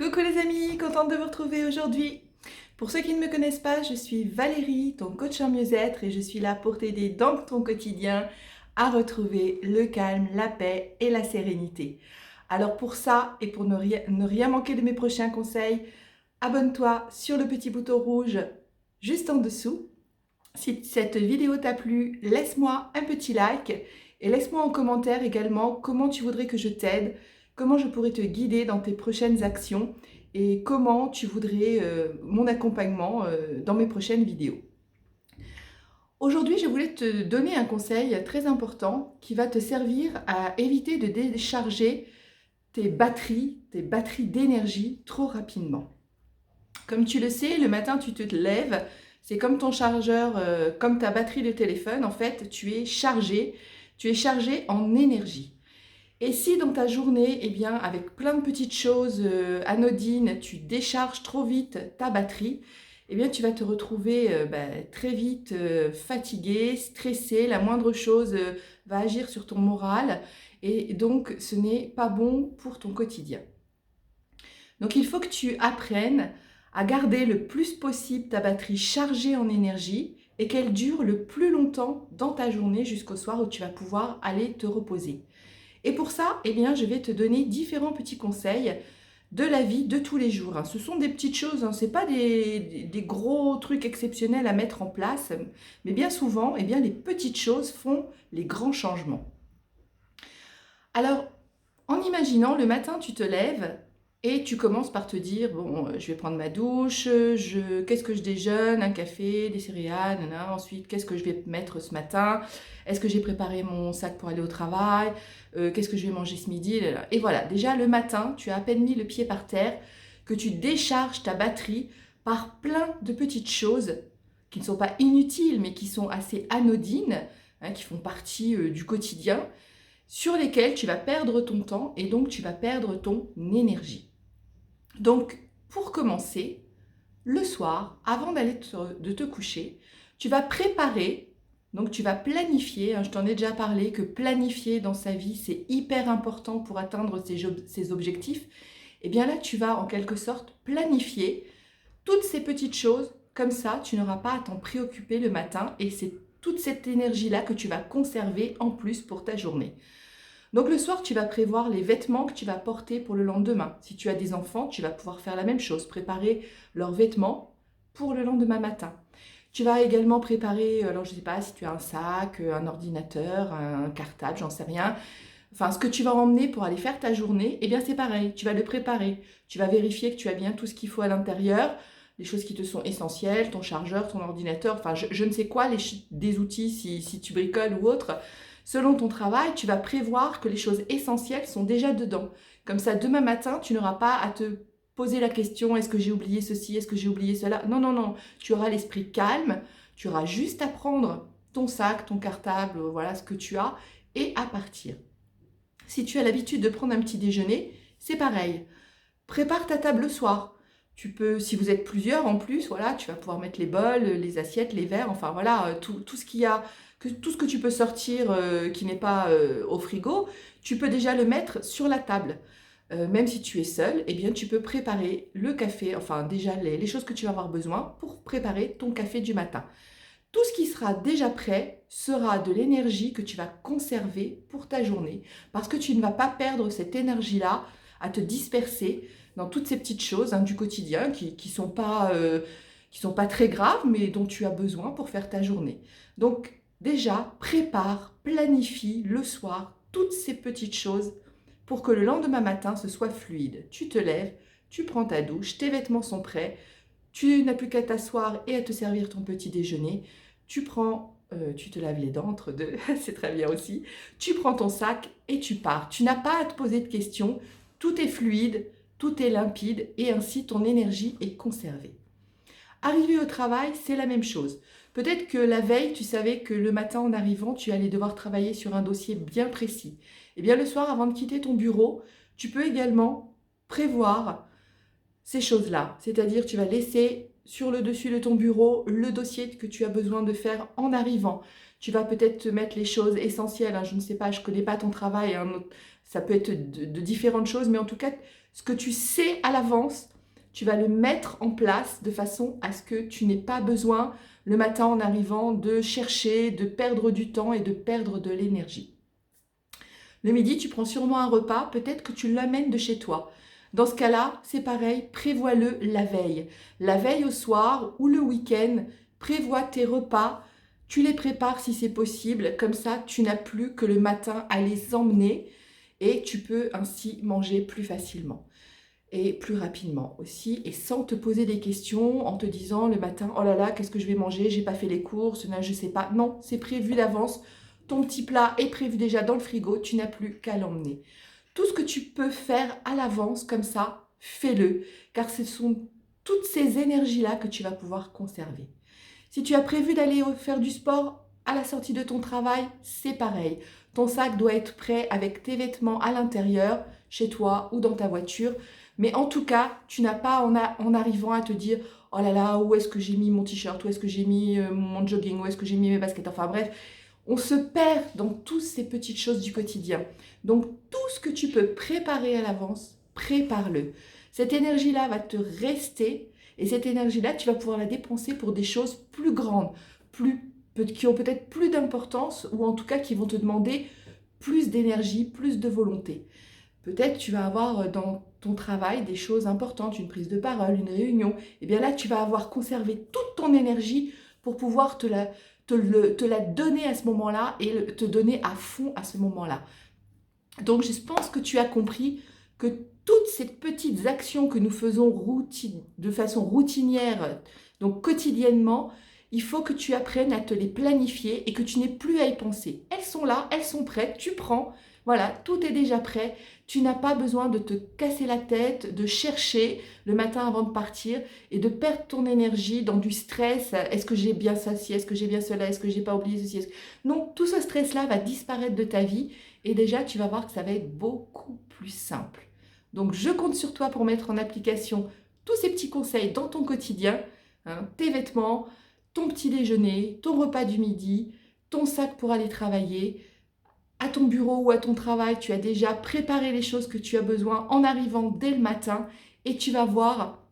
Coucou les amis, contente de vous retrouver aujourd'hui. Pour ceux qui ne me connaissent pas, je suis Valérie, ton coach en mieux-être et je suis là pour t'aider dans ton quotidien à retrouver le calme, la paix et la sérénité. Alors pour ça et pour ne rien manquer de mes prochains conseils, abonne-toi sur le petit bouton rouge juste en dessous. Si cette vidéo t'a plu, laisse-moi un petit like et laisse-moi en commentaire également comment tu voudrais que je t'aide, comment je pourrais te guider dans tes prochaines actions et comment tu voudrais mon accompagnement dans mes prochaines vidéos. Aujourd'hui, je voulais te donner un conseil très important qui va te servir à éviter de décharger tes batteries d'énergie trop rapidement. Comme tu le sais, le matin tu te lèves, c'est comme ton chargeur, comme ta batterie de téléphone, en fait, tu es chargé en énergie. Et si dans ta journée, eh bien, avec plein de petites choses anodines, tu décharges trop vite ta batterie, eh bien, tu vas te retrouver très vite fatigué, stressé, la moindre chose va agir sur ton moral, et donc ce n'est pas bon pour ton quotidien. Donc il faut que tu apprennes à garder le plus possible ta batterie chargée en énergie et qu'elle dure le plus longtemps dans ta journée jusqu'au soir où tu vas pouvoir aller te reposer. Et pour ça, eh bien, je vais te donner différents petits conseils de la vie de tous les jours. Ce sont des petites choses, ce n'est pas des gros trucs exceptionnels à mettre en place, mais bien souvent, eh bien, les petites choses font les grands changements. Alors, en imaginant, le matin, tu te lèves et tu commences par te dire, bon, je vais prendre ma douche, qu'est-ce que je déjeune? Un café, des céréales, nanana. Ensuite, qu'est-ce que je vais mettre ce matin? Est-ce que j'ai préparé mon sac pour aller au travail? Qu'est-ce que je vais manger ce midi? Et voilà, déjà le matin, tu as à peine mis le pied par terre, que tu décharges ta batterie par plein de petites choses qui ne sont pas inutiles, mais qui sont assez anodines, qui font partie du quotidien, sur lesquelles tu vas perdre ton temps et donc tu vas perdre ton énergie. Donc, pour commencer, le soir, avant de te coucher, tu vas préparer, donc tu vas planifier, je t'en ai déjà parlé, que planifier dans sa vie, c'est hyper important pour atteindre ses objectifs. Et bien là, tu vas en quelque sorte planifier toutes ces petites choses, comme ça, tu n'auras pas à t'en préoccuper le matin et c'est toute cette énergie-là que tu vas conserver en plus pour ta journée. Donc le soir, tu vas prévoir les vêtements que tu vas porter pour le lendemain. Si tu as des enfants, tu vas pouvoir faire la même chose, préparer leurs vêtements pour le lendemain matin. Tu vas également préparer, alors je ne sais pas si tu as un sac, un ordinateur, un cartable, j'en sais rien. Enfin, ce que tu vas emmener pour aller faire ta journée, eh bien c'est pareil, tu vas le préparer. Tu vas vérifier que tu as bien tout ce qu'il faut à l'intérieur, les choses qui te sont essentielles, ton chargeur, ton ordinateur, enfin je ne sais quoi, des outils si tu bricoles ou autre. Selon ton travail, tu vas prévoir que les choses essentielles sont déjà dedans. Comme ça, demain matin, tu n'auras pas à te poser la question, est-ce que j'ai oublié ceci, est-ce que j'ai oublié cela? Non, non, non, tu auras l'esprit calme, tu auras juste à prendre ton sac, ton cartable, voilà ce que tu as, et à partir. Si tu as l'habitude de prendre un petit déjeuner, c'est pareil. Prépare ta table le soir. Tu peux, si vous êtes plusieurs en plus, voilà, tu vas pouvoir mettre les bols, les assiettes, les verres, enfin voilà, tout ce qu'il y a, tout ce que tu peux sortir qui n'est pas au frigo, tu peux déjà le mettre sur la table. Même si tu es seul, eh bien tu peux préparer le café, enfin déjà les choses que tu vas avoir besoin pour préparer ton café du matin. Tout ce qui sera déjà prêt sera de l'énergie que tu vas conserver pour ta journée parce que tu ne vas pas perdre cette énergie-là à te disperser dans toutes ces petites choses du quotidien qui sont pas très graves mais dont tu as besoin pour faire ta journée. Donc déjà, prépare, planifie le soir toutes ces petites choses pour que le lendemain matin, ce soit fluide. Tu te lèves, tu prends ta douche, tes vêtements sont prêts, tu n'as plus qu'à t'asseoir et à te servir ton petit déjeuner. Tu te laves les dents entre deux, c'est très bien aussi. Tu prends ton sac et tu pars. Tu n'as pas à te poser de questions. Tout est fluide, tout est limpide et ainsi ton énergie est conservée. Arrivé au travail, c'est la même chose. Peut-être que la veille, tu savais que le matin en arrivant, tu allais devoir travailler sur un dossier bien précis. Eh bien, le soir, avant de quitter ton bureau, tu peux également prévoir ces choses-là. C'est-à-dire, tu vas laisser sur le dessus de ton bureau le dossier que tu as besoin de faire en arrivant. Tu vas peut-être te mettre les choses essentielles, hein, je ne sais pas, je ne connais pas ton travail, hein, ça peut être de différentes choses, mais en tout cas, ce que tu sais à l'avance, tu vas le mettre en place de façon à ce que tu n'aies pas besoin le matin en arrivant de chercher, de perdre du temps et de perdre de l'énergie. Le midi, tu prends sûrement un repas, peut-être que tu l'amènes de chez toi. Dans ce cas-là, c'est pareil, prévois-le la veille. La veille au soir ou le week-end, prévois tes repas, tu les prépares si c'est possible, comme ça tu n'as plus que le matin à les emmener et tu peux ainsi manger plus facilement et plus rapidement aussi et sans te poser des questions en te disant le matin oh là là qu'est-ce que je vais manger, j'ai pas fait les courses, non, je sais pas. Non, c'est prévu d'avance, ton petit plat est prévu déjà dans le frigo, tu n'as plus qu'à l'emmener. Tout ce que tu peux faire à l'avance comme ça, fais-le car ce sont toutes ces énergies-là que tu vas pouvoir conserver. Si tu as prévu d'aller faire du sport à la sortie de ton travail, c'est pareil. Ton sac doit être prêt avec tes vêtements à l'intérieur, chez toi ou dans ta voiture. Mais en tout cas, tu n'as pas en arrivant à te dire « Oh là là, où est-ce que j'ai mis mon t-shirt? Où est-ce que j'ai mis mon jogging? Où est-ce que j'ai mis mes baskets ?» Enfin bref, on se perd dans toutes ces petites choses du quotidien. Donc tout ce que tu peux préparer à l'avance, prépare-le. Cette énergie-là va te rester et cette énergie-là, tu vas pouvoir la dépenser pour des choses plus grandes, qui ont peut-être plus d'importance ou en tout cas qui vont te demander plus d'énergie, plus de volonté. Peut-être tu vas avoir dans ton travail des choses importantes, une prise de parole, une réunion. Et bien là, tu vas avoir conservé toute ton énergie pour pouvoir te la donner à ce moment-là et te donner à fond à ce moment-là. Donc, je pense que tu as compris que toutes ces petites actions que nous faisons de façon routinière, donc quotidiennement, il faut que tu apprennes à te les planifier et que tu n'aies plus à y penser. Elles sont là, elles sont prêtes, tu prends, voilà, tout est déjà prêt. Tu n'as pas besoin de te casser la tête, de chercher le matin avant de partir et de perdre ton énergie dans du stress. Est-ce que j'ai bien ça, est-ce que j'ai bien cela, est-ce que j'ai pas oublié ceci? Non, tout ce stress-là va disparaître de ta vie et déjà tu vas voir que ça va être beaucoup plus simple. Donc je compte sur toi pour mettre en application tous ces petits conseils dans ton quotidien, hein, tes vêtements, ton petit déjeuner, ton repas du midi, ton sac pour aller travailler. À ton bureau ou à ton travail, tu as déjà préparé les choses que tu as besoin en arrivant dès le matin et tu vas voir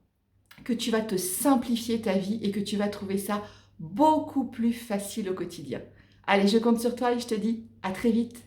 que tu vas te simplifier ta vie et que tu vas trouver ça beaucoup plus facile au quotidien. Allez, je compte sur toi et je te dis à très vite.